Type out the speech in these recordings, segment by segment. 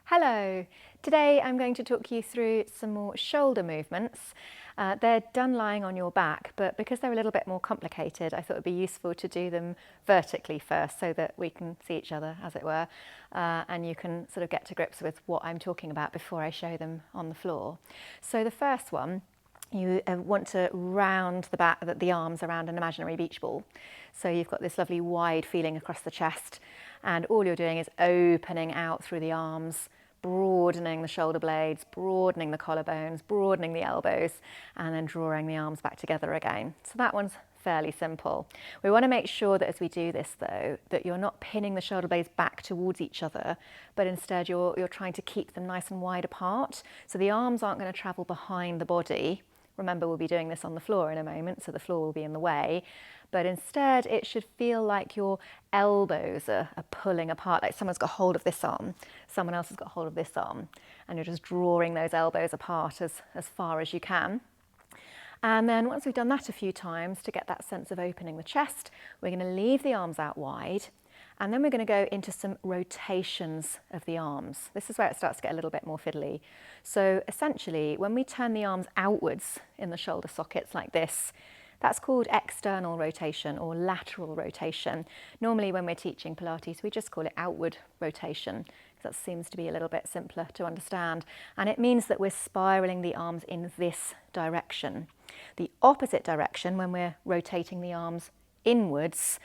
Hello! Today I'm going to talk you through some more shoulder movements. They're done lying on your back, but because they're a little bit more complicated, I thought it would be useful to do them vertically first so that we can see each other, as it were, and you can sort of get to grips with what I'm talking about before I show them on the floor. So the first one, you want to round the arms around an imaginary beach ball. So you've got this lovely wide feeling across the chest, and all you're doing is opening out through the arms, broadening the shoulder blades, broadening the collarbones, broadening the elbows, and then drawing the arms back together again. So that one's fairly simple. We want to make sure that as we do this though, that you're not pinning the shoulder blades back towards each other, but instead you're trying to keep them nice and wide apart. So the arms aren't going to travel behind the body. Remember, we'll be doing this on the floor in a moment, so the floor will be in the way. But instead, it should feel like your elbows are pulling apart, like someone's got hold of this arm, someone else has got hold of this arm, and you're just drawing those elbows apart as far as you can. And then once we've done that a few times, to get that sense of opening the chest, we're going to leave the arms out wide, and then we're going to go into some rotations of the arms. This is where it starts to get a little bit more fiddly. So essentially, when we turn the arms outwards in the shoulder sockets like this, that's called external rotation or lateral rotation. Normally when we're teaching Pilates, we just call it outward rotation, because that seems to be a little bit simpler to understand. And it means that we're spiraling the arms in this direction. The opposite direction, when we're rotating the arms inwards,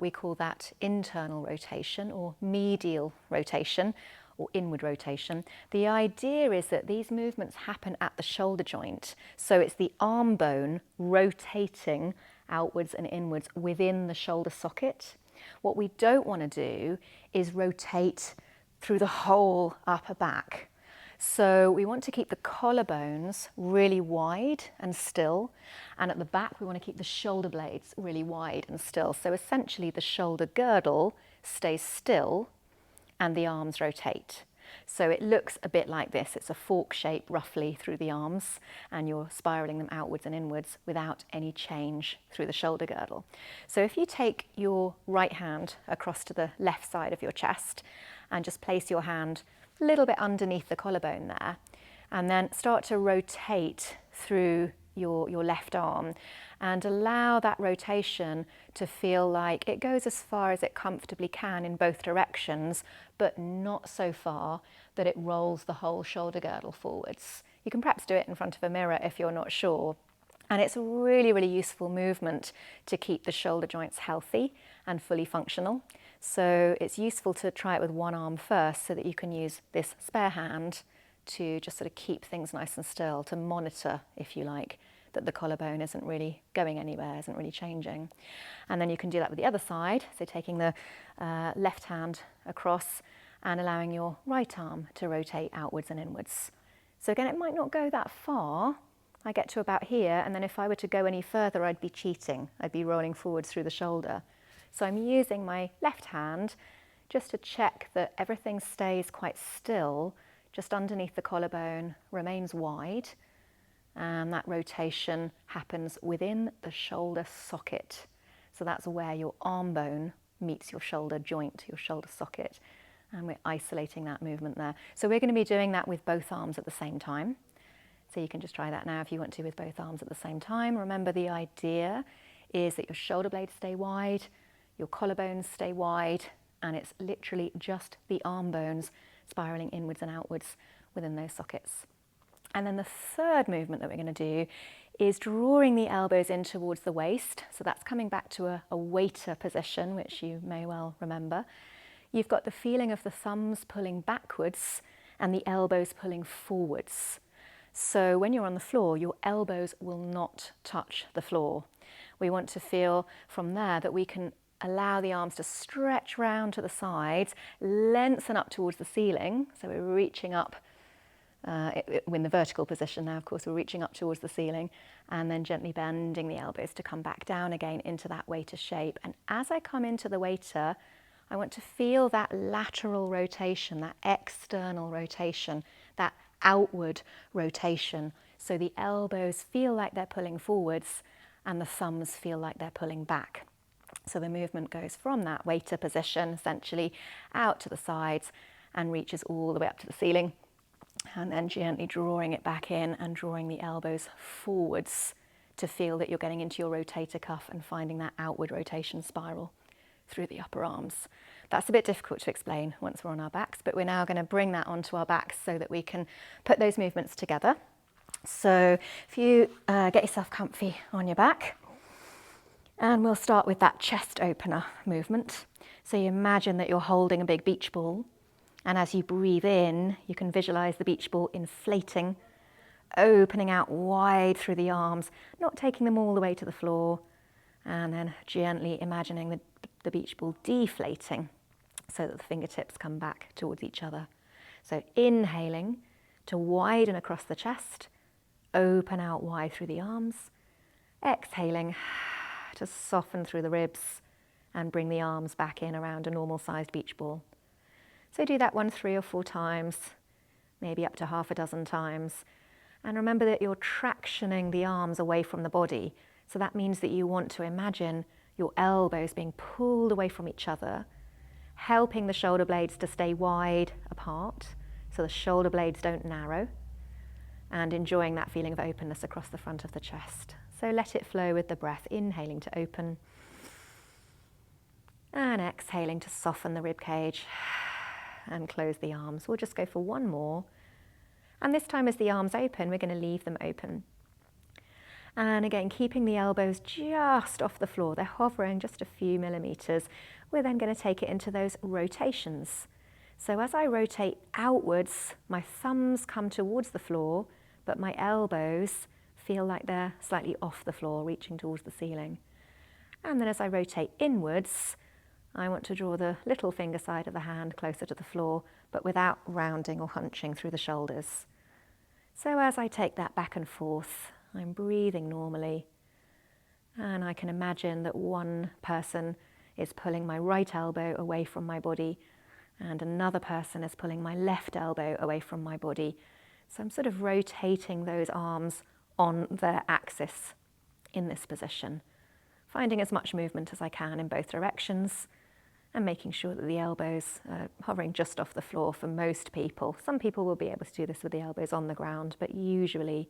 we call that internal rotation or medial rotation or inward rotation. The idea is that these movements happen at the shoulder joint. So it's the arm bone rotating outwards and inwards within the shoulder socket. What we don't want to do is rotate through the whole upper back. So we want to keep the collarbones really wide and still, and at the back we want to keep the shoulder blades really wide and still. So essentially the shoulder girdle stays still and the arms rotate. So it looks a bit like this. It's a fork shape roughly through the arms, and you're spiraling them outwards and inwards without any change through the shoulder girdle. So if you take your right hand across to the left side of your chest and just place your hand a little bit underneath the collarbone there, and then start to rotate through your left arm, and allow that rotation to feel like it goes as far as it comfortably can in both directions, but not so far that it rolls the whole shoulder girdle forwards. You can perhaps do it in front of a mirror if you're not sure. And it's a really, really useful movement to keep the shoulder joints healthy and fully functional. So it's useful to try it with one arm first so that you can use this spare hand to just sort of keep things nice and still, to monitor, if you like, that the collarbone isn't really going anywhere, isn't really changing. And then you can do that with the other side, so taking the left hand across and allowing your right arm to rotate outwards and inwards. So again, it might not go that far. I get to about here, and then if I were to go any further, I'd be cheating. I'd be rolling forwards through the shoulder. So I'm using my left hand just to check that everything stays quite still, just underneath the collarbone, remains wide, and that rotation happens within the shoulder socket. So that's where your arm bone meets your shoulder joint, your shoulder socket, and we're isolating that movement there. So we're going to be doing that with both arms at the same time. So you can just try that now if you want to with both arms at the same time. Remember, the idea is that your shoulder blades stay wide, your collarbones stay wide, and it's literally just the arm bones spiraling inwards and outwards within those sockets. And then the third movement that we're going to do is drawing the elbows in towards the waist. So that's coming back to a waiter position, which you may well remember. You've got the feeling of the thumbs pulling backwards and the elbows pulling forwards. So when you're on the floor, your elbows will not touch the floor. We want to feel from there that we can allow the arms to stretch round to the sides, lengthen up towards the ceiling. So we're reaching up in the vertical position now, of course, we're reaching up towards the ceiling, and then gently bending the elbows to come back down again into that waiter shape. And as I come into the waiter, I want to feel that lateral rotation, that external rotation, that outward rotation. So the elbows feel like they're pulling forwards and the thumbs feel like they're pulling back. So the movement goes from that waiter position essentially out to the sides and reaches all the way up to the ceiling. And then gently drawing it back in and drawing the elbows forwards to feel that you're getting into your rotator cuff and finding that outward rotation spiral through the upper arms. That's a bit difficult to explain once we're on our backs, but we're now going to bring that onto our backs so that we can put those movements together. So if you get yourself comfy on your back, and we'll start with that chest opener movement. So you imagine that you're holding a big beach ball, and as you breathe in, you can visualize the beach ball inflating, opening out wide through the arms, not taking them all the way to the floor, and then gently imagining the beach ball deflating so that the fingertips come back towards each other. So inhaling to widen across the chest, open out wide through the arms, exhaling to soften through the ribs and bring the arms back in around a normal sized beach ball. So do that one 3 or 4 times, maybe up to half a dozen times. And remember that you're tractioning the arms away from the body. So that means that you want to imagine your elbows being pulled away from each other, helping the shoulder blades to stay wide apart so the shoulder blades don't narrow, and enjoying that feeling of openness across the front of the chest. So let it flow with the breath, inhaling to open and exhaling to soften the rib cage and close the arms. We'll just go for one more. And this time as the arms open, we're going to leave them open. And again, keeping the elbows just off the floor. They're hovering just a few millimeters. We're then going to take it into those rotations. So as I rotate outwards, my thumbs come towards the floor, but my elbows feel like they're slightly off the floor, reaching towards the ceiling. And then as I rotate inwards, I want to draw the little finger side of the hand closer to the floor, but without rounding or hunching through the shoulders. So as I take that back and forth, I'm breathing normally, and I can imagine that one person is pulling my right elbow away from my body, and another person is pulling my left elbow away from my body. So I'm sort of rotating those arms on their axis in this position, finding as much movement as I can in both directions, and making sure that the elbows are hovering just off the floor for most people. Some people will be able to do this with the elbows on the ground, but usually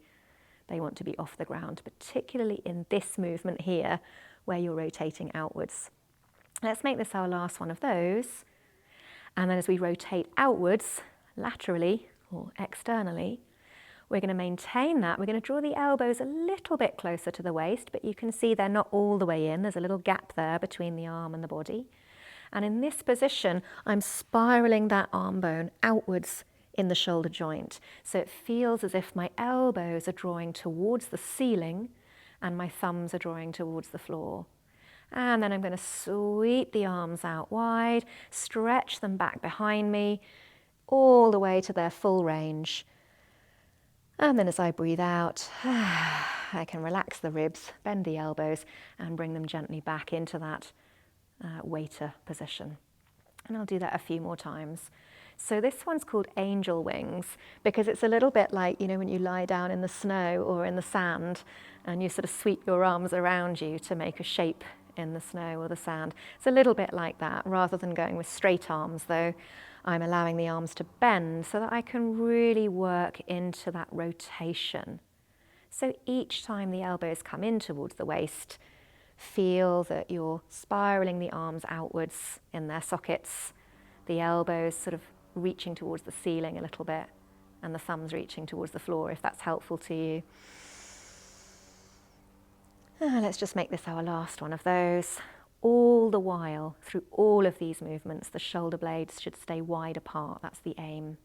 they want to be off the ground, particularly in this movement here where you're rotating outwards. Let's make this our last one of those. And then as we rotate outwards, laterally or externally, we're going to maintain that. We're going to draw the elbows a little bit closer to the waist, but you can see they're not all the way in. There's a little gap there between the arm and the body. And in this position, I'm spiraling that arm bone outwards in the shoulder joint. So it feels as if my elbows are drawing towards the ceiling and my thumbs are drawing towards the floor. And then I'm going to sweep the arms out wide, stretch them back behind me, all the way to their full range. And then as I breathe out, I can relax the ribs, bend the elbows, and bring them gently back into that waiter position. And I'll do that a few more times. So this one's called angel wings because it's a little bit like, when you lie down in the snow or in the sand and you sort of sweep your arms around you to make a shape in the snow or the sand. It's a little bit like that. Rather than going with straight arms, though, I'm allowing the arms to bend so that I can really work into that rotation. So each time the elbows come in towards the waist, feel that you're spiraling the arms outwards in their sockets, the elbows sort of reaching towards the ceiling a little bit, and the thumbs reaching towards the floor, if that's helpful to you. Let's just make this our last one of those. All the while, through all of these movements, the shoulder blades should stay wide apart. That's the aim.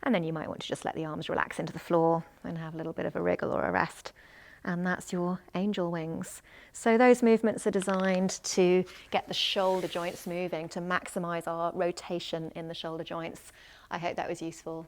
And then you might want to just let the arms relax into the floor and have a little bit of a wriggle or a rest. And that's your angel wings. So those movements are designed to get the shoulder joints moving, to maximize our rotation in the shoulder joints. I hope that was useful.